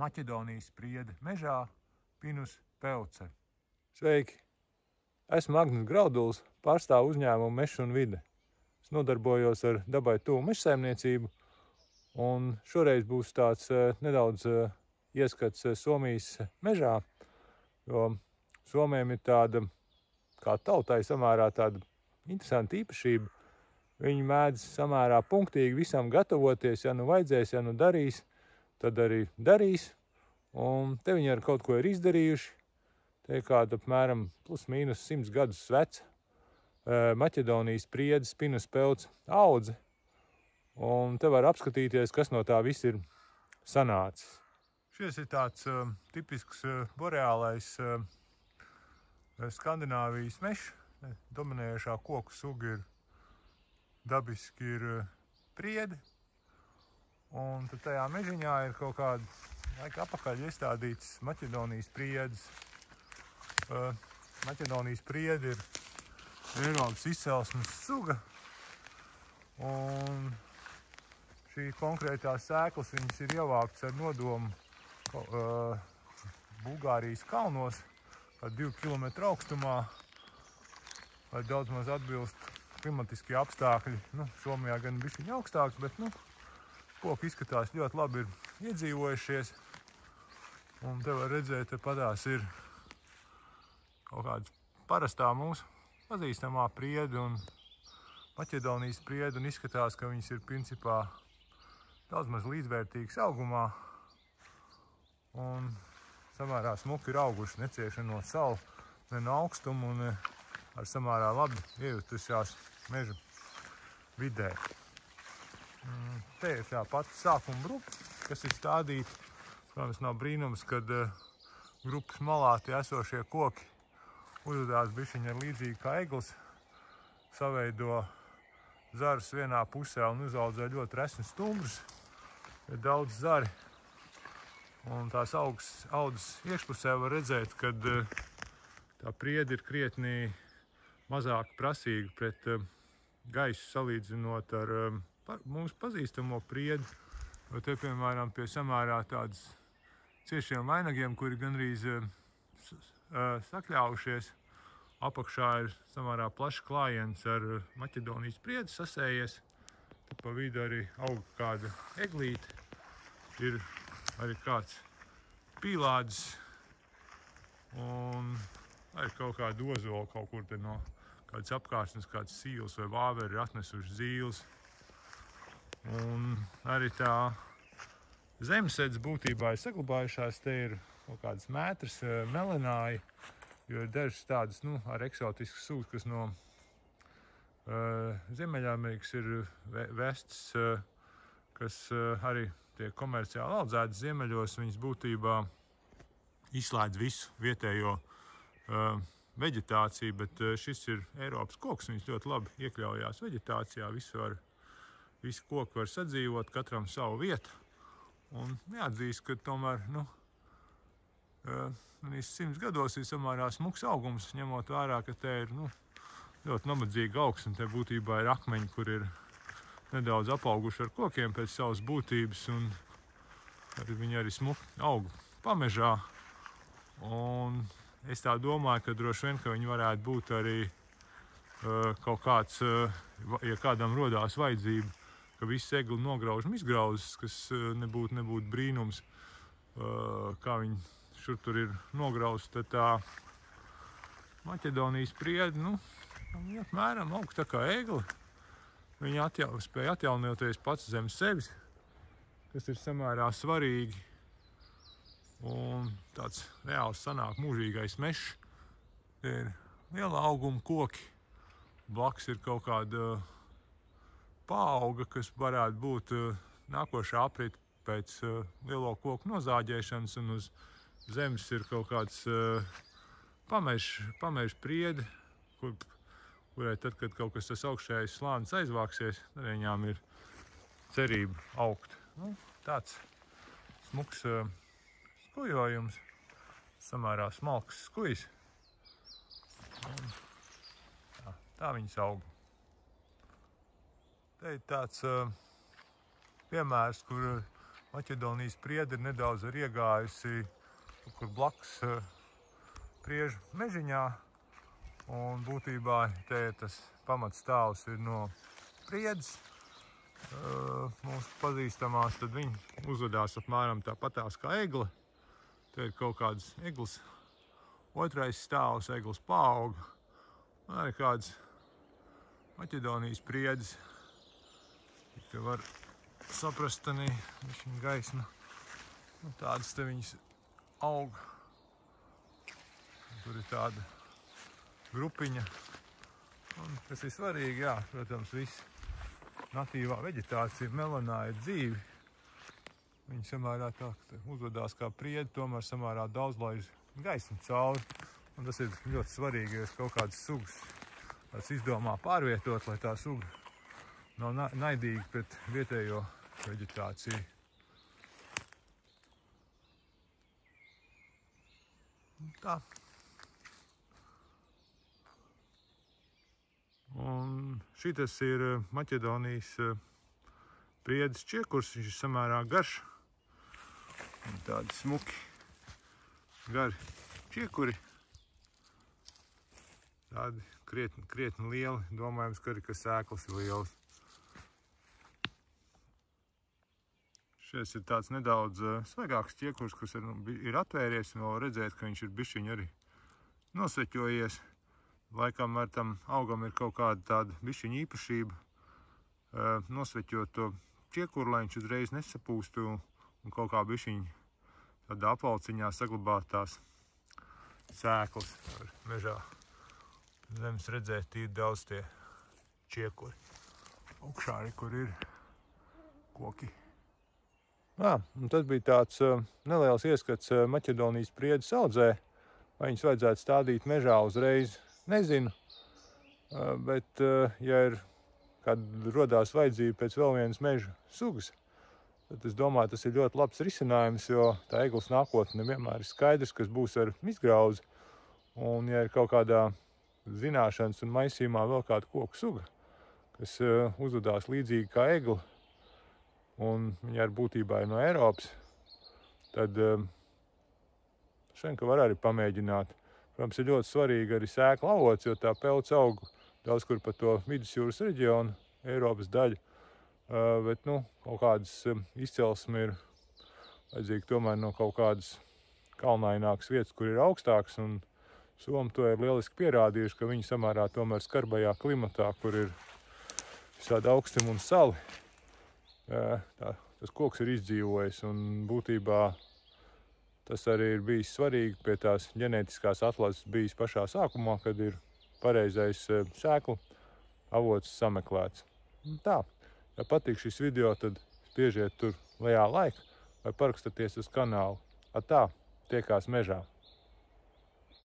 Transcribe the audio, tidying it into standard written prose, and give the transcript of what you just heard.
Maķedonijas spriede mežā Pinus pelce. Sveiki! Esmu Agnis Grauduls, pārstāvu uzņēmumu Mežs un vide. Es nodarbojos ar dabai tuvu mežsaimniecību, un šoreiz būs tāds nedaudz ieskats Somijas mežā, jo Somiem ir tāda, kā tautai, samērā tāda interesanta īpašība. Viņi mēdz samērā punktīgi visam gatavoties, ja nu vajadzēs, ja nu darīs, tad arī darīs. Un te viņi ar kaut ko ir izdarījuši. Te ir kāda apmēram plus mīnus 100 gadus veca Maķedonijas spriedes Pinus pelce audze. Un te var apskatīties, kas no tā viss ir sanācis. Šis ir tāds tipisks boreālais Skandināvijas mežs. Dominējošā koku suga ir dabiski ir priede. Un tad tajā mežiņā ir kaut kāda laika apakaļ iestādītas Maķedonijas spriedes. Maķedonijas spriede ir Eiropas izcelsmes suga. Un šī konkrētā sēklas viņas ir ievāktas ar nodomu Bulgārijas kalnos, 2 kilometru augstumā, lai daudz maz atbilst klimatiskie apstākļi. Somijā gan bišķiņ augstāks, bet koki izskatās ļoti labi ir iedzīvojušies. Un te var redzēt, te padās ir kaut kāda parastā mūsu pazīstamā priede un Maķedonijas spriede, un izskatās, ka viņas ir principā daudz maz līdzvērtīgas augumā. Un samērā smuki ir auguši, necieši no salu, ne no augstumu un ar samērā labi iejutušās meža vidē. Te ir tā pati sākuma grupa, kas ir stādīta. Protams, nav brīnums, kad grupas malā tie esošie koki uzvedās bišķiņi ar līdzīgi kā eglis, saveido zarus vienā pusē un uzaudzē ļoti resnus stumbrus. Ir daudz zari. Un tās audzes iekšpusē var redzēt, ka tā priede ir krietnī mazāk prasīga pret gaisu salīdzinot ar mūsu pazīstamo priedi. Te, piemēram, pie samērā tādas ciešiem vainagiem, kuri gandrīz sakļaujušies, apakšā ir samērā plašs klājiens ar Maķedonijas spriedi sasējies. Te pa vidu arī aug kāda eglīte. Ir arī kāds pīlādis un arī kaut kāda ozola kaut kur te no kādas apkārtnes, kāds sīls vai vāveri ir atnesuši zīles. Un arī tā zemesēdz būtībā ir saglabājušās. Te ir kaut kādas mētras melenāji, jo ir dažas tādas ar eksotiskas sugas, kas no Ziemeļamerikas ir vestas, kas arī tiek komerciāli audzētas ziemeļos. Viņas būtībā izslēdz visu vietējo veģetāciju, bet šis ir Eiropas koks. Viņas ļoti labi iekļaujās veģetācijā. Visi koki var sadzīvot, katram savu vietu. Un jāatzīst, ka tomēr 100 gados ir samērā smuks augums, ņemot vērā, ka te ir ļoti nabadzīga augsne. Te būtībā ir akmeņi, kur ir nedaudz apauguši ar kokiem pēc savas būtības, un viņi arī smuki aug pamežā. Un es tā domāju, ka droši vien, ka viņi varētu būt arī kaut kāds, ja kādam rodās vajadzība, ka visu egli nograužam izgrauzes, kas nebūtu brīnums, kā viņi šur tur ir nograuzti. Tad tā Maķedonijas spriede, apmēram aug tā kā egli. Viņa spēja atjaunoties pats zem sevis, kas ir samērā svarīgi. Un tāds reāls sanāk mūžīgais mežs. Te ir liela auguma koki. Blakus ir kaut kāda paauga, kas varētu būt nākošā aprita pēc lielo koku nozāģēšanas, un uz zemes ir kaut kāds pameža priede, kurai tad, kad kaut kas tas augšējais slānis aizvāksies, tad viņām ir cerība augt. Tāds smuks skujojums, samērā smalks skujs. Tā viņas aug. Te ir tāds piemērs, kur Maķedonijas priede ir nedaudz iegājusi kur blakus Priežu mežiņā. Un būtībā te tas pamatstāvs ir no priedes. Mūsu pazīstamās, tad viņi uzvedās apmēram tāpatās kā egle. Te ir kaut kādas egles. Otrais stāvs egles paauga. Un arī kādas Maķedonijas priedes. Te var saprast, ka viņa gaisma. Tādas te viņas aug. Tur ir tāda grupiņa. Un, kas ir svarīgi, jā, protams, viss natīvā veģetācija, melonā ir dzīvi. Viņi samērā tā, uzvedās kā priedi, tomēr samērā daudz laiž gaismu cauri. Un tas ir ļoti svarīgi, ja kaut kādas sugas izdomā pārvietot, lai tā suga nav naidīga pret vietējo veģetāciju. Tā. Un šitas ir Maķedonijas priedes čiekurs, viņš ir samērā garš. Un tādi smuki, gari čiekuri. Tādi krietni lieli, domājams, ka arī sēklas ir lielas. Šis ir tāds nedaudz svaigāks čiekurs, kas ir atvēries, un vēl redzēt, ka viņš ir bišķiņ arī nosveķojies. Laikam ar tam augam ir kaut kāda tāda bišķiņa īpašība nosveķot to čiekuru, lai viņš uzreiz nesapūstu un kaut kā bišķiņ tādā apvalciņā saglabāt tās sēklas. Mežā zemes redzēt ir daudz tie čiekuri. Augšā arī, kur ir koki. Jā, un tas bija tāds neliels ieskats Maķedonijas priedes audzē. Vai viņas vajadzētu stādīt mežā uzreiz, nezinu. Bet, ja ir kāda rodās vajadzība pēc vēl vienas meža sugas, tad es domāju, tas ir ļoti labs risinājums, jo tā egles nākotne nevienmēr ir skaidrs, kas būs ar izgrauzi. Un, ja ir kaut kādā zināšanas un maisījumā vēl kāda koku suga, kas uzvedās līdzīgi kā egle, un viņa ar būtībā ir no Eiropas, tad šeit var arī pamēģināt. Protams, ir ļoti svarīgi arī sēkla avots, jo tā pelds aug daudz kur pa to vidusjūras reģionu, Eiropas daļu. Bet, kaut kādas izcelsme ir vajadzīga tomēr no kaut kādas kalnainākas vietas, kur ir augstāks, un Somi to ir lieliski pierādījuši, ka viņi samērā tomēr skarbajā klimatā, kur ir visādi augstumi un sali, tas koks ir izdzīvojis, un būtībā tas arī ir bijis svarīgi pie tās ģenētiskās atlases bijis pašā sākumā, kad ir pareizais sēklu avots sameklēts. Tā, ja patīk šis video, tad spiežiet tur lejā laiku vai parakstaties uz kanālu. Tā, tiekās mežā.